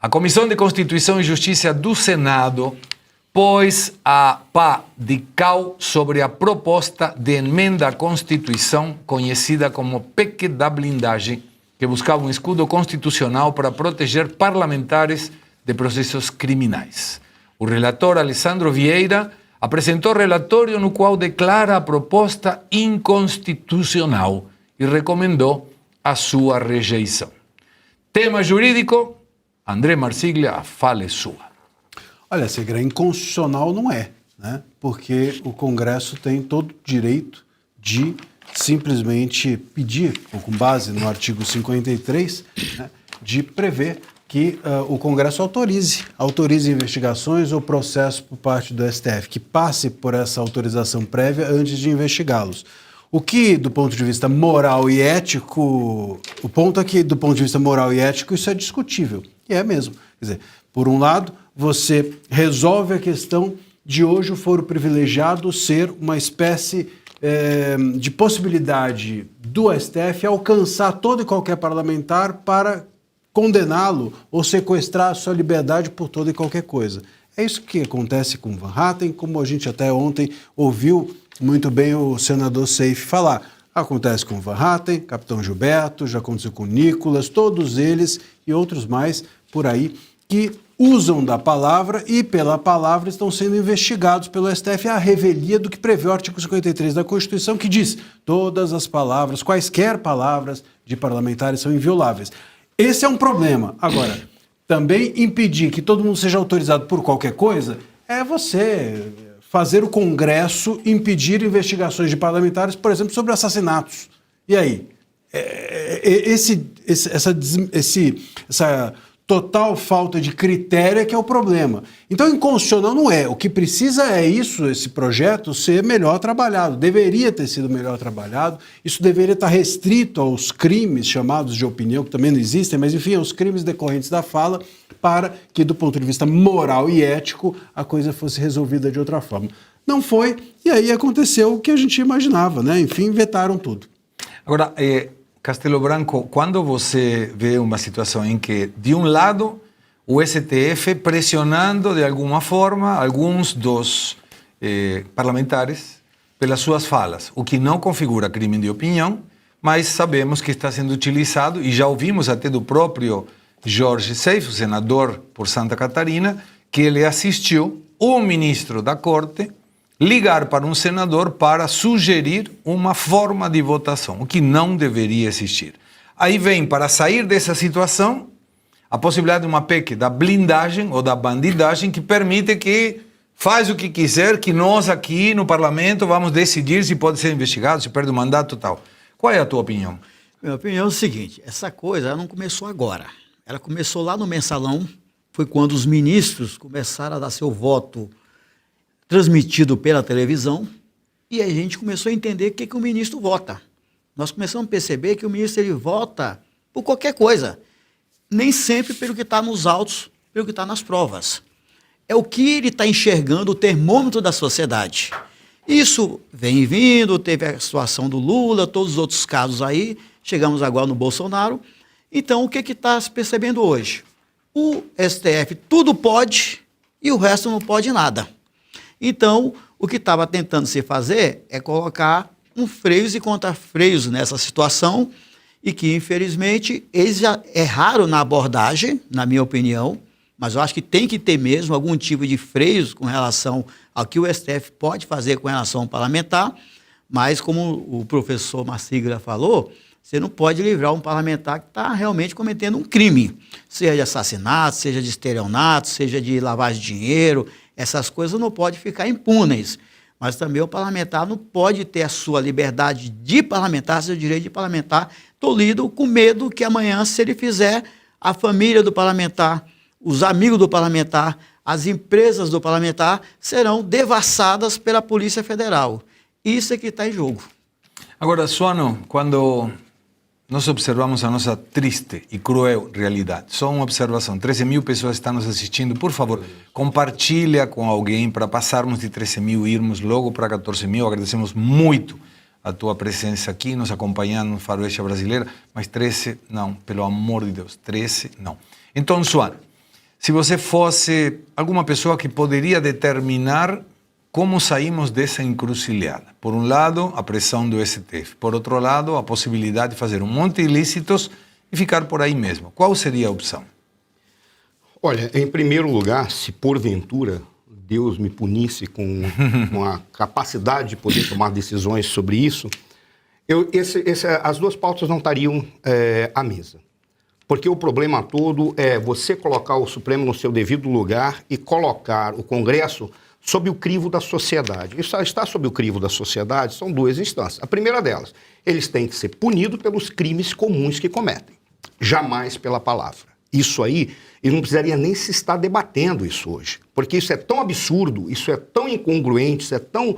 A Comissão de Constituição e Justiça do Senado pôs a pá de cal sobre a proposta de emenda à Constituição, conhecida como PEC da blindagem, que buscava um escudo constitucional para proteger parlamentares de processos criminais. O relator Alessandro Vieira apresentou relatório no qual declara a proposta inconstitucional e recomendou a sua rejeição. Tema jurídico, André Marsiglia, a fala é sua. Olha, Segre, inconstitucional não é, né? Porque o Congresso tem todo o direito de simplesmente pedir, ou com base no artigo 53, né, de prever que o Congresso autorize investigações ou processos por parte do STF, que passe por essa autorização prévia antes de investigá-los. O que, do ponto de vista moral e ético, o ponto é que, do ponto de vista moral e ético, isso é discutível. E é mesmo. Quer dizer, por um lado, você resolve a questão de hoje o foro privilegiado ser uma espécie de possibilidade do STF alcançar todo e qualquer parlamentar para condená-lo ou sequestrar a sua liberdade por toda e qualquer coisa. É isso que acontece com Van Hatten, como a gente até ontem ouviu muito bem o senador Seif falar. Acontece com Van Hatten, Capitão Gilberto, já aconteceu com Nicolas, todos eles e outros mais por aí que usam da palavra e pela palavra estão sendo investigados pelo STF à revelia do que prevê o artigo 53 da Constituição, que diz todas as palavras, quaisquer palavras de parlamentares são invioláveis. Esse é um problema. Agora, também impedir que todo mundo seja autorizado por qualquer coisa é você fazer o Congresso impedir investigações de parlamentares, por exemplo, sobre assassinatos. E aí? Essa total falta de critério é que é o problema. Então, inconstitucional não é. O que precisa é isso, esse projeto, ser melhor trabalhado. Deveria ter sido melhor trabalhado. Isso deveria estar restrito aos crimes chamados de opinião, que também não existem, mas, enfim, aos crimes decorrentes da fala, para que, do ponto de vista moral e ético, a coisa fosse resolvida de outra forma. Não foi, e aí aconteceu o que a gente imaginava, né? Enfim, vetaram tudo. Agora, Castelo Branco, quando você vê uma situação em que, de um lado, o STF pressionando de alguma forma alguns dos parlamentares pelas suas falas, o que não configura crime de opinião, mas sabemos que está sendo utilizado, e já ouvimos até do próprio Jorge Seif, o senador por Santa Catarina, que ele assistiu o ministro da Corte ligar para um senador para sugerir uma forma de votação, o que não deveria existir. Aí vem, para sair dessa situação, a possibilidade de uma PEC da blindagem ou da bandidagem que permite que faz o que quiser, que nós aqui no parlamento vamos decidir se pode ser investigado, se perde o mandato e tal. Qual é a tua opinião? Minha opinião é o seguinte, essa coisa ela não começou agora. Ela começou lá no Mensalão, foi quando os ministros começaram a dar seu voto transmitido pela televisão, e a gente começou a entender o que o ministro vota. Nós começamos a perceber que o ministro ele vota por qualquer coisa, nem sempre pelo que está nos autos, pelo que está nas provas. É o que ele está enxergando, o termômetro da sociedade. Isso vem vindo, teve a situação do Lula, todos os outros casos aí, chegamos agora no Bolsonaro. Então, o que está se percebendo hoje? O STF tudo pode e o resto não pode nada. Então, o que estava tentando se fazer é colocar um freios e contra-freios nessa situação e que, infelizmente, eles já erraram na abordagem, na minha opinião, mas eu acho que tem que ter mesmo algum tipo de freios com relação ao que o STF pode fazer com relação ao parlamentar, mas como o professor Marsiglia falou, você não pode livrar um parlamentar que está realmente cometendo um crime, seja de assassinato, seja de estelionato, seja de lavagem de dinheiro. Essas coisas não podem ficar impunes, mas também o parlamentar não pode ter a sua liberdade de parlamentar, seu direito de parlamentar tolhido com medo que amanhã, se ele fizer, a família do parlamentar, os amigos do parlamentar, as empresas do parlamentar serão devassadas pela Polícia Federal. Isso é que está em jogo. Agora, Suano, quando nós observamos a nossa triste e cruel realidade, só uma observação, 13 mil pessoas estão nos assistindo, por favor, compartilha com alguém para passarmos de 13 mil e irmos logo para 14 mil, agradecemos muito a tua presença aqui, nos acompanhando no Faroeste Brasileira, mas 13 não, pelo amor de Deus, 13 não. Então, Suano, se você fosse alguma pessoa que poderia determinar como saímos dessa encruzilhada. Por um lado, a pressão do STF. Por outro lado, a possibilidade de fazer um monte de ilícitos e ficar por aí mesmo. Qual seria a opção? Olha, em primeiro lugar, se porventura Deus me punisse com a capacidade de poder tomar decisões sobre isso, as duas pautas não estariam à mesa. Porque o problema todo é você colocar o Supremo no seu devido lugar e colocar o Congresso sob o crivo da sociedade. Isso está sob o crivo da sociedade, são duas instâncias. A primeira delas, eles têm que ser punidos pelos crimes comuns que cometem, jamais pela palavra. Isso aí, ele não precisaria nem se estar debatendo isso hoje, porque isso é tão absurdo, isso é tão incongruente, isso é tão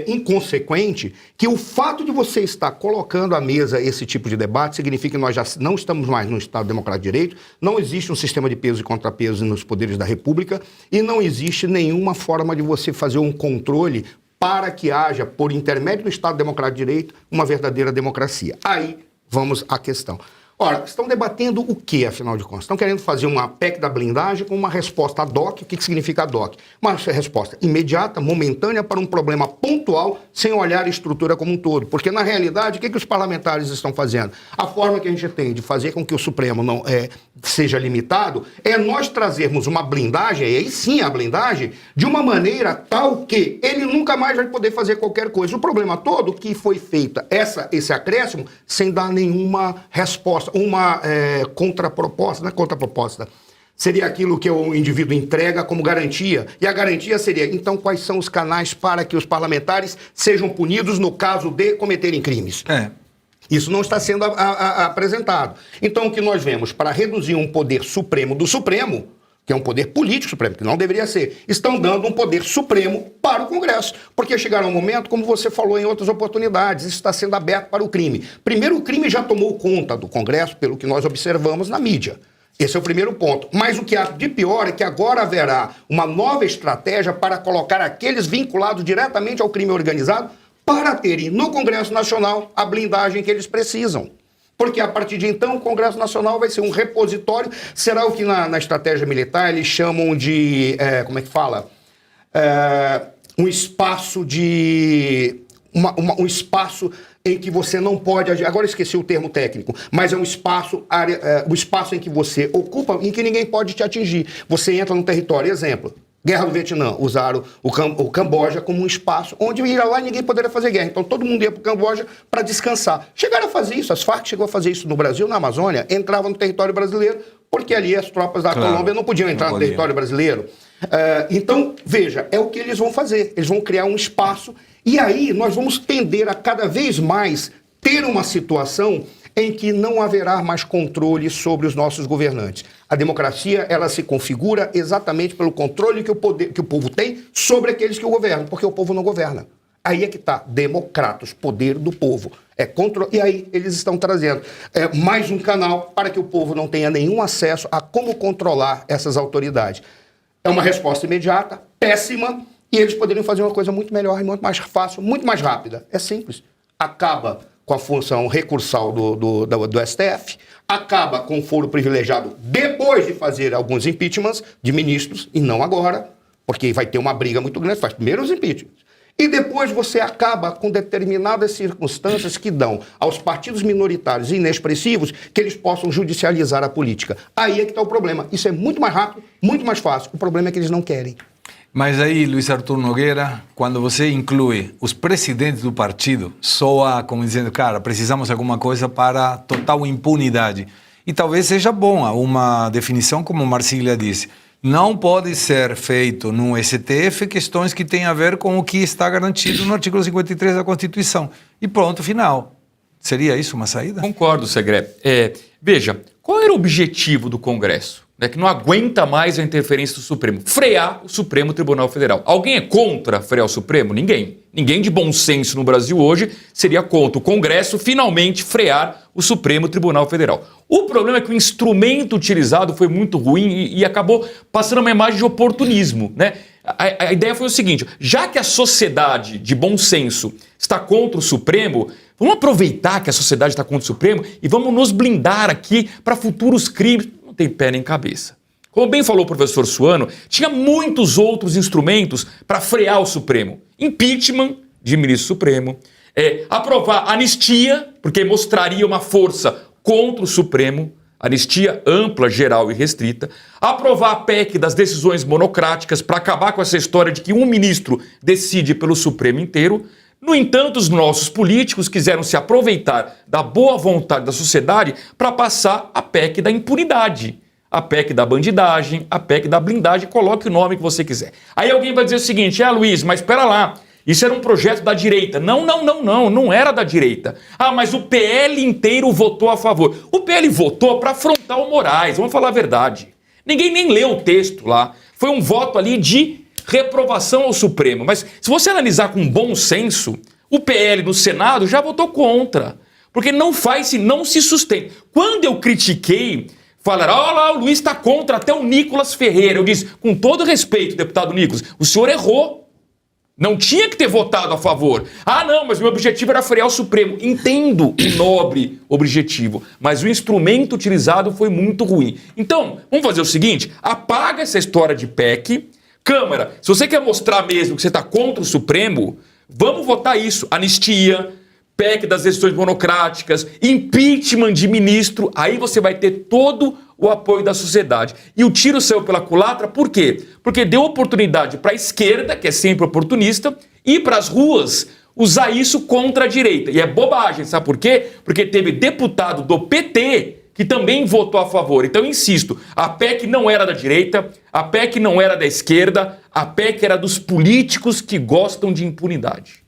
inconsequente, que o fato de você estar colocando à mesa esse tipo de debate significa que nós já não estamos mais num Estado democrático de direito, não existe um sistema de peso e contrapeso nos poderes da República e não existe nenhuma forma de você fazer um controle para que haja, por intermédio do Estado democrático de direito, uma verdadeira democracia. Aí vamos à questão. Ora, estão debatendo o que, afinal de contas? Estão querendo fazer uma PEC da blindagem com uma resposta ad hoc. O que significa ad hoc? Uma resposta imediata, momentânea, para um problema pontual, sem olhar a estrutura como um todo. Porque, na realidade, o que os parlamentares estão fazendo? A forma que a gente tem de fazer com que o Supremo não seja limitado é nós trazermos uma blindagem, e aí sim a blindagem, de uma maneira tal que ele nunca mais vai poder fazer qualquer coisa. O problema todo é que foi feita esse acréscimo sem dar nenhuma resposta. Uma contraproposta, não é contraproposta, seria aquilo que o indivíduo entrega como garantia, e a garantia seria, então, quais são os canais para que os parlamentares sejam punidos no caso de cometerem crimes? Isso não está sendo apresentado. Então, o que nós vemos, para reduzir um poder supremo do Supremo, que é um poder político supremo, que não deveria ser, estão dando um poder supremo para o Congresso. Porque chegará um momento, como você falou em outras oportunidades, isso está sendo aberto para o crime. Primeiro, o crime já tomou conta do Congresso, pelo que nós observamos na mídia. Esse é o primeiro ponto. Mas o que há de pior é que agora haverá uma nova estratégia para colocar aqueles vinculados diretamente ao crime organizado para terem no Congresso Nacional a blindagem que eles precisam. Porque a partir de então o Congresso Nacional vai ser um repositório, será o que na estratégia militar eles chamam de, como é que fala? Um espaço de... um espaço em que você não pode agir, agora esqueci o termo técnico, mas é um espaço, um espaço em que você ocupa, em que ninguém pode te atingir. Você entra no território, exemplo, Guerra do Vietnã, usaram o Camboja como um espaço onde ia lá e ninguém poderia fazer guerra. Então todo mundo ia para o Camboja para descansar. Chegaram a fazer isso, as Farc chegou a fazer isso no Brasil, na Amazônia, entravam no território brasileiro, porque ali as tropas da Colômbia não podiam entrar no território brasileiro. Então, veja, é o que eles vão fazer. Eles vão criar um espaço e aí nós vamos tender a cada vez mais ter uma situação em que não haverá mais controle sobre os nossos governantes. A democracia, ela se configura exatamente pelo controle que o povo tem sobre aqueles que o governam, porque o povo não governa. Aí é que está, democratos, poder do povo. E aí eles estão trazendo mais um canal para que o povo não tenha nenhum acesso a como controlar essas autoridades. É uma resposta imediata, péssima, e eles poderiam fazer uma coisa muito melhor, muito mais fácil, muito mais rápida. É simples. Acaba com a função recursal do STF, acaba com o foro privilegiado depois de fazer alguns impeachments de ministros, e não agora, porque vai ter uma briga muito grande, faz primeiro os impeachments. E depois você acaba com determinadas circunstâncias que dão aos partidos minoritários e inexpressivos que eles possam judicializar a política. Aí é que está o problema. Isso é muito mais rápido, muito mais fácil. O problema é que eles não querem. Mas aí, Luiz Arthur Nogueira, quando você inclui os presidentes do partido, soa como dizendo, cara, precisamos de alguma coisa para total impunidade. E talvez seja bom uma definição, como Marcília disse. Não pode ser feito no STF questões que têm a ver com o que está garantido no artigo 53 da Constituição. E pronto, final. Seria isso uma saída? Concordo, Segré. Veja, qual era o objetivo do Congresso? Que não aguenta mais a interferência do Supremo. Frear o Supremo Tribunal Federal. Alguém é contra frear o Supremo? Ninguém. Ninguém de bom senso no Brasil hoje seria contra o Congresso finalmente frear o Supremo Tribunal Federal. O problema é que o instrumento utilizado foi muito ruim e acabou passando uma imagem de oportunismo, né? A ideia foi o seguinte, já que a sociedade de bom senso está contra o Supremo, vamos aproveitar que a sociedade está contra o Supremo e vamos nos blindar aqui para futuros crimes. Não tem pé nem cabeça. Como bem falou o professor Suano, tinha muitos outros instrumentos para frear o Supremo. Impeachment de ministro Supremo, aprovar anistia, porque mostraria uma força contra o Supremo, anistia ampla, geral e restrita, aprovar a PEC das decisões monocráticas para acabar com essa história de que um ministro decide pelo Supremo inteiro. No entanto, os nossos políticos quiseram se aproveitar da boa vontade da sociedade para passar a PEC da impunidade, a PEC da bandidagem, a PEC da blindagem, coloque o nome que você quiser. Aí alguém vai dizer o seguinte, Luiz, mas espera lá, isso era um projeto da direita. Não era da direita. Mas o PL inteiro votou a favor. O PL votou para afrontar o Moraes, vamos falar a verdade. Ninguém nem leu o texto lá. Foi um voto ali de reprovação ao Supremo. Mas se você analisar com bom senso, o PL no Senado já votou contra. Porque não se sustenta. Quando eu critiquei, falaram, olha lá, o Luiz está contra até o Nicolas Ferreira. Eu disse, com todo respeito, deputado Nicolas, o senhor errou. Não tinha que ter votado a favor. Não, mas o meu objetivo era frear o Supremo. Entendo o nobre objetivo, mas o instrumento utilizado foi muito ruim. Então, vamos fazer o seguinte, apaga essa história de PEC. Câmara, se você quer mostrar mesmo que você está contra o Supremo, vamos votar isso. Anistia, PEC das decisões monocráticas, impeachment de ministro, aí você vai ter todo o apoio da sociedade. E o tiro saiu pela culatra, por quê? Porque deu oportunidade para a esquerda, que é sempre oportunista, ir para as ruas usar isso contra a direita. E é bobagem, sabe por quê? Porque teve deputado do PT que também votou a favor. Então, eu insisto, a PEC não era da direita, a PEC não era da esquerda, a PEC era dos políticos que gostam de impunidade.